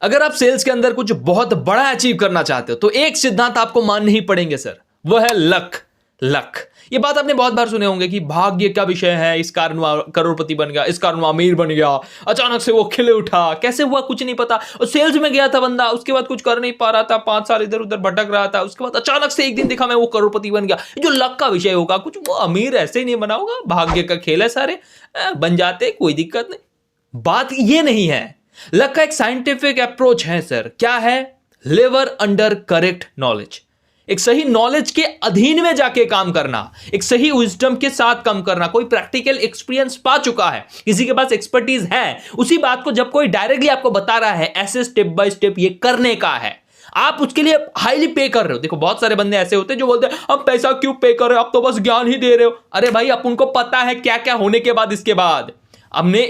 अगर आप सेल्स के अंदर कुछ बहुत बड़ा अचीव करना चाहते हो तो एक सिद्धांत आपको मानने ही पड़ेंगे सर, वो है लक। लक, ये बात आपने बहुत बार सुने होंगे कि भाग्य का विषय है, इस कारण वो करोड़पति बन गया, इस कारण वो अमीर बन गया, अचानक से वो खिले उठा, कैसे हुआ कुछ नहीं पता। और सेल्स में गया था बंदा, उसके बाद कुछ कर नहीं पा रहा था, 5 साल इधर उधर भटक रहा था, उसके बाद अचानक से एक दिन देखा मैं वो करोड़पति बन गया। जो लक का विषय होगा, कुछ वो अमीर ऐसे ही नहीं बना होगा, भाग्य का खेल है, सारे बन जाते, कोई दिक्कत नहीं। बात ये नहीं है। लक का एक साइंटिफिक अप्रोच है सर, क्या है? Liver under correct knowledge. एक सही नॉलेज के अधीन में जाके काम करना, एक सही विजडम के साथ काम करना। कोई प्रैक्टिकल एक्सपीरियंस पा चुका है, किसी के पास एक्सपर्टीज है, उसी बात को जब कोई डायरेक्टली आपको बता रहा है ऐसे स्टेप बाय स्टेप ये करने का है, आप उसके लिए हाईली पे कर रहे हो। देखो बहुत सारे बंदे ऐसे होते हैं जो बोलते हैं हम पैसा क्यों पे कर रहे हो, आप तो बस ज्ञान ही दे रहे हो। अरे भाई, आप उनको पता है क्या क्या होने के बाद, इसके बाद हमने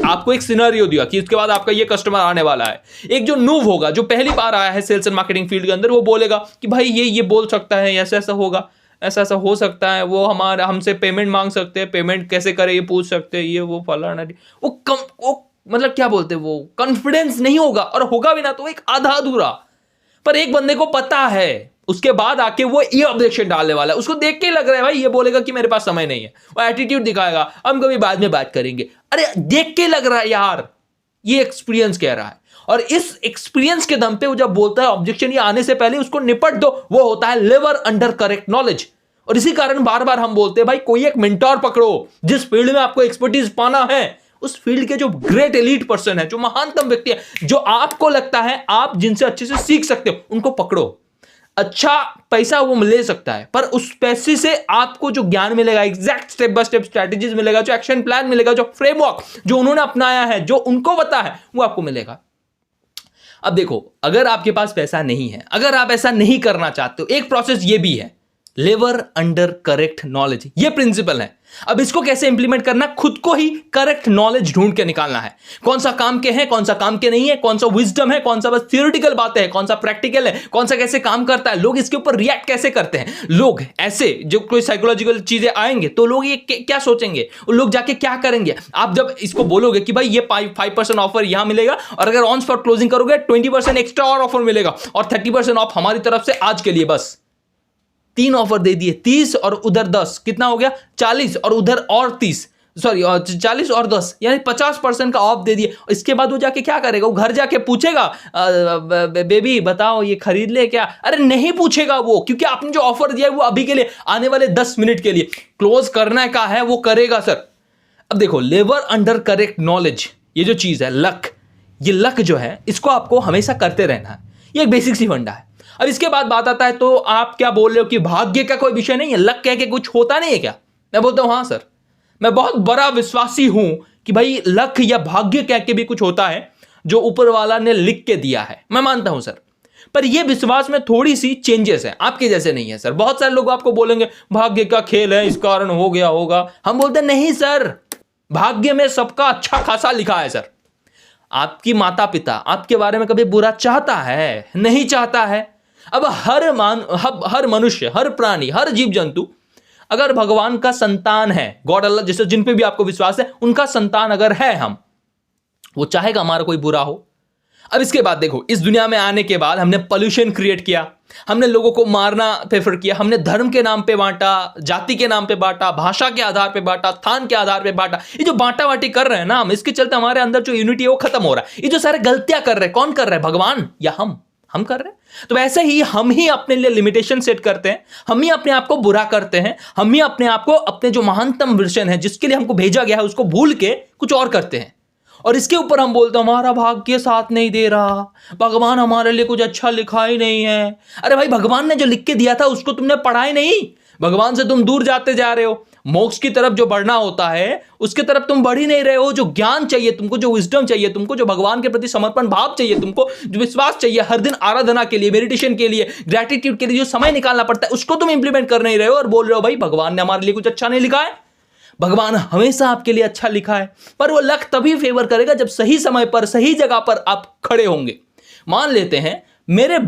आपको एक सिनेरियो दिया कि इसके बाद आपका ये कस्टमर आने वाला है। एक जो नूव होगा, जो पहली बार आया है सेल्स एंड मार्केटिंग फील्ड के अंदर, वो बोलेगा कि भाई ये बोल सकता है, ऐसा ऐसा होगा, ऐसा ऐसा हो सकता है, वो हमसे पेमेंट मांग सकते हैं, पेमेंट कैसे करें ये पूछ सकते हैं, ये वो फलाना। वो मतलब क्या बोलते हैं, वो कॉन्फिडेंस नहीं होगा, और होगा भी ना तो एक आधा अधूरा। पर एक बंदे को पता है, उसके बाद आके वो ये ऑब्जेक्शन डालने वाला है, उसको देख के लग रहा है भाई ये बोलेगा कि मेरे पास समय नहीं है, वो एटीट्यूड दिखाएगा, हम कभी बाद में बात करेंगे। अरे देख के लग रहा है यार, ये एक्सपीरियंस कह रहा है, और इस एक्सपीरियंस के दम पे वो जब बोलता है ऑब्जेक्शन ये आने से पहले उसको निपट दो, वो होता है लिवर अंडर करेक्ट नॉलेज। और इसी कारण बार बार हम बोलते हैं भाई कोई एक मेंटोर पकड़ो, जिस फील्ड में आपको एक्सपर्टीज पाना है, उस फील्ड के जो ग्रेट एलीट पर्सन है, जो महानतम व्यक्ति है, जो आपको लगता है आप जिनसे अच्छे से सीख सकते हो, उनको पकड़ो। अच्छा पैसा वो ले सकता है, पर उस पैसे से आपको जो ज्ञान मिलेगा, exact step by step strategies मिलेगा, जो एक्शन प्लान मिलेगा, जो फ्रेमवर्क जो उन्होंने अपनाया है, जो उनको पता है, वो आपको मिलेगा। अब देखो, अगर आपके पास पैसा नहीं है, अगर आप ऐसा नहीं करना चाहते हो, एक प्रोसेस ये भी है, लिवर अंडर करेक्ट नॉलेज, ये प्रिंसिपल है। अब इसको कैसे इंप्लीमेंट करना, खुद को ही करेक्ट नॉलेज ढूंढ के निकालना है। कौन सा काम के है, कौन सा काम के नहीं है, कौन सा विजडम है, कौन सा बस थियोरेटिकल बातें है, कौन सा प्रैक्टिकल है, कौन सा कैसे काम करता है, लोग इसके ऊपर रिएक्ट कैसे करते हैं। लोग ऐसे जो कोई साइकोलॉजिकल चीजें आएंगे तो लोग ये क्या सोचेंगे, लोग जाके क्या करेंगे। आप जब इसको बोलोगे कि भाई ये 5% ऑफर यहां मिलेगा, और अगर ऑन स्पॉट क्लोजिंग करोगे 20% एक्स्ट्रा और ऑफर मिलेगा, और 30% ऑफ हमारी तरफ से आज के लिए, बस 3 ऑफर दे दिए, 30 और उधर 10, कितना हो गया 40, और उधर और 30, सॉरी 40 और 10 यानी 50% का ऑफ दे दिए। इसके बाद वो जाके क्या करेगा, वो घर जाके पूछेगा बेबी बताओ ये खरीद ले क्या? अरे नहीं पूछेगा वो, क्योंकि आपने जो ऑफर दिया है वो अभी के लिए, आने वाले 10 मिनट के लिए क्लोज करने का है, वो करेगा सर। अब देखो, लेवर अंडर करेक्ट नॉलेज, ये जो चीज है लक, ये लक जो है इसको आपको हमेशा करते रहना है, ये एक बेसिक सी फंडा है। अब इसके बाद बात आता है, तो आप क्या बोल रहे हो कि भाग्य का कोई विषय नहीं है, लक कह के कुछ होता नहीं है क्या? मैं बोलता हूं हाँ सर, मैं बहुत बड़ा विश्वासी हूं कि भाई लक या भाग्य कह के भी कुछ होता है जो ऊपर वाला ने लिख के दिया है, मैं मानता हूं सर। पर यह विश्वास में थोड़ी सी चेंजेस है, आपके जैसे नहीं है सर। बहुत सारे लोग आपको बोलेंगे भाग्य का खेल है, इस कारण हो गया होगा। हम बोलते नहीं सर, भाग्य में सबका अच्छा खासा लिखा है सर। आपकी माता पिता आपके बारे में कभी बुरा चाहता है? नहीं चाहता है। अब हर मनुष्य, हर प्राणी, हर जीव जंतु अगर भगवान का संतान है, गॉड अल्लाह जैसे जिन पे भी आपको विश्वास है, उनका संतान अगर है हम, वो चाहेगा हमारा कोई बुरा हो? अब इसके बाद देखो, इस दुनिया में आने के बाद हमने पोल्यूशन क्रिएट किया, हमने लोगों को मारना प्रेफर किया, हमने धर्म के नाम पे बांटा, जाति के नाम पे बांटा, भाषा के आधार पे बांटा, स्थान के आधार पे बांटा। ये जो बांटा बांटी कर रहे हैं ना हम, इसके चलते हमारे अंदर जो यूनिटी है वो खत्म हो रहा है। ये जो सारे गलतियां कर रहे हैं, कौन कर रहा है, भगवान या हम कर रहे हैं? तो वैसे ही हम ही अपने लिए लिमिटेशन सेट करते हैं, हम ही अपने आप को बुरा करते हैं, हम ही अपने आप को अपने जो महानतम विजन है जिसके लिए हमको भेजा गया है उसको भूल के कुछ और करते हैं। और इसके ऊपर हम बोलते हैं हमारा भाग्य साथ नहीं दे रहा, भगवान हमारे लिए कुछ अच्छा लिखा ही नहीं है। अरे भाई, भगवान ने जो लिख के दिया था उसको तुमने पढ़ा ही नहीं, भगवान से तुम दूर जाते जा रहे हो। मोक्ष की तरफ जो बढ़ना होता है उसकी तरफ तुम बढ़ ही नहीं रहे हो। जो ज्ञान चाहिए तुमको, जो विजडम चाहिए तुमको, जो भगवान के प्रति समर्पण भाव चाहिए तुमको, जो विश्वास चाहिए हर दिन आराधना के लिए, मेडिटेशन के लिए, ग्रेटिट्यूड के लिए जो समय निकालना पड़ता है, उसको तुम इंप्लीमेंट कर नहीं रहे हो और बोल रहे हो भाई भगवान ने हमारे लिए कुछ अच्छा नहीं लिखा है। भगवान हमेशा आपके लिए अच्छा लिखा है, पर वो लक तभी फेवर करेगा जब सही समय पर सही जगह पर आप खड़े होंगे। मान लेते हैं मेरे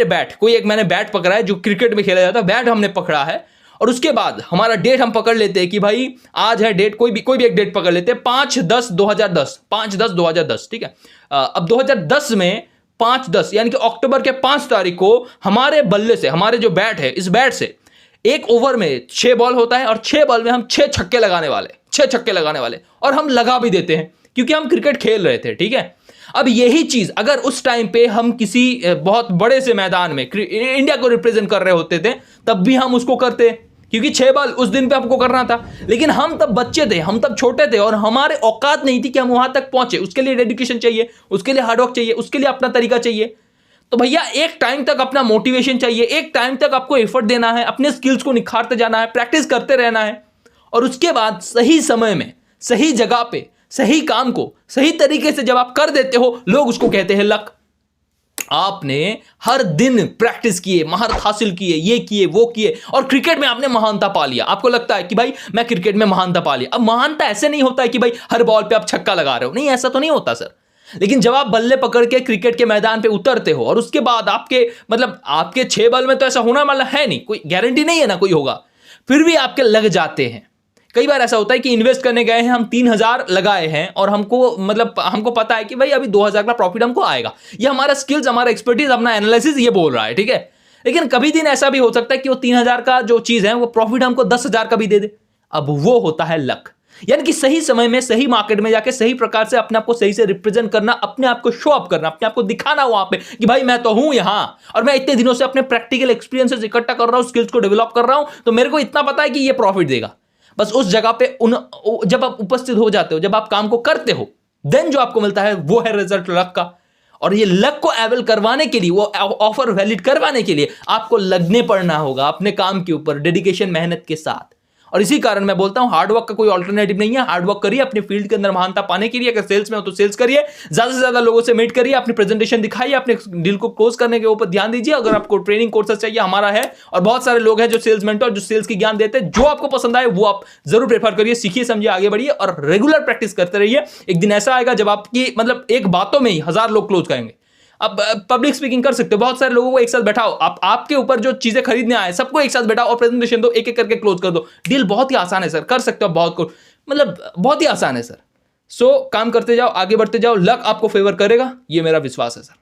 बैट कोई एक, मैंने बैट पकड़ा है जो क्रिकेट में खेला जाता है, बैट हमने पकड़ा है और उसके बाद हमारा डेट हम पकड़ लेते हैं कि भाई आज है डेट, कोई भी एक डेट पकड़ लेते हैं, 5/10/2010, ठीक है। अब 2010 में 5/10 यानी कि अक्टूबर के 5 तारीख को हमारे बल्ले से, हमारे जो बैट है, इस बैट से एक ओवर में 6 बॉल होता है और 6 बॉल में हम 6 छक्के लगाने वाले, और हम लगा भी देते हैं क्योंकि हम क्रिकेट खेल रहे थे, ठीक है। अब यही चीज अगर उस टाइम पे हम किसी बहुत बड़े से मैदान में इंडिया को रिप्रेजेंट कर रहे होते थे, तब भी हम उसको करते, क्योंकि 6 बॉल उस दिन पे हमको करना था। लेकिन हम तब बच्चे थे, हम तब छोटे थे और हमारे औकात नहीं थी कि हम वहां तक पहुंचे। उसके लिए डेडिकेशन चाहिए, उसके लिए हार्डवर्क चाहिए, उसके लिए अपना तरीका चाहिए। तो भैया एक टाइम तक अपना मोटिवेशन चाहिए, एक टाइम तक आपको एफर्ट देना है, अपने स्किल्स को निखारते जाना है, प्रैक्टिस करते रहना है, और उसके बाद सही समय में, सही जगह पे, सही काम को सही तरीके से जब आप कर देते हो, लोग उसको कहते हैं लक। आपने हर दिन प्रैक्टिस किए, महारत हासिल किए, ये किए, वो किए, और क्रिकेट में आपने महानता पा लिया। आपको लगता है कि भाई मैं क्रिकेट में महानता पा लिया। अब महानता ऐसे नहीं होता है कि भाई हर बॉल पे आप छक्का लगा रहे हो, नहीं, ऐसा तो नहीं होता सर। लेकिन जब आप बल्ले पकड़ के क्रिकेट के मैदान पे उतरते हो और उसके बाद आपके 6 बॉल में तो ऐसा होना वाला है नहीं, कोई गारंटी नहीं है ना कोई होगा, फिर भी आपके लग जाते हैं। कई बार ऐसा होता है कि इन्वेस्ट करने गए हैं, हम 3,000 लगाए हैं और हमको पता है कि भाई अभी 2,000 का प्रॉफिट हमको आएगा। ये हमारा स्किल्स, हमारा एक्सपर्टीज, अपना एनालिसिस ये बोल रहा है, ठीक है। लेकिन कभी दिन ऐसा भी हो सकता है कि वो 3,000 का जो चीज है वो प्रॉफिट हमको 10,000 का भी दे दे। अब वो होता है लक, यानी कि सही समय में, सही मार्केट में जाके सही प्रकार से अपने आप को सही से रिप्रेजेंट करना, अपने आप को शो अप करना, अपने आप को दिखाना वहां पे कि भाई मैं तो हूं यहां और मैं इतने दिनों से अपने प्रैक्टिकल एक्सपीरियंसेस इकट्ठा कर रहा हूं, स्किल्स को डेवलप कर रहा हूं, तो मेरे को इतना पता है कि ये प्रॉफिट देगा। बस उस जगह पे जब आप उपस्थित हो जाते हो, जब आप काम को करते हो, देन जो आपको मिलता है वो है रिजल्ट लक का। और ये लक को अवेल करवाने के लिए, वो ऑफर वैलिड करवाने के लिए आपको लगने पड़ना होगा अपने काम के ऊपर, डेडिकेशन, मेहनत के साथ। और इसी कारण मैं बोलता हूं हार्डवर्क का कोई ऑल्टरनेटिव नहीं है। हार्डवर्क करिए अपने फील्ड के अंदर महानता पाने के लिए। अगर सेल्स में हो तो सेल्स करिए, ज्यादा से ज्यादा लोगों से मीट करिए, अपनी प्रेजेंटेशन दिखाइए, अपने डील को क्लोज करने के ऊपर ध्यान दीजिए। अगर आपको ट्रेनिंग कोर्सेज चाहिए, हमारा है, और बहुत सारे लोग हैं जो सेल्स मेंटर, जो सेल्स की ज्ञान देते हैं। जो आपको पसंद आए वो आप जरूर प्रेफर करिए, सीखिए, समझिए, आगे बढ़िए और रेगुलर प्रैक्टिस करते रहिए। एक दिन ऐसा आएगा जब आपकी एक बातों में ही 1000 लोग क्लोज करेंगे। अब पब्लिक स्पीकिंग कर सकते हो, बहुत सारे लोगों को एक साथ बैठाओ, आपके ऊपर जो चीजें खरीदने आए सबको एक साथ बैठाओ और प्रेजेंटेशन दो, एक एक करके क्लोज कर दो। डील बहुत ही आसान है सर, कर सकते हो, बहुत ही आसान है सर। सो काम करते जाओ, आगे बढ़ते जाओ, लक आपको फेवर करेगा, ये मेरा विश्वास है सर।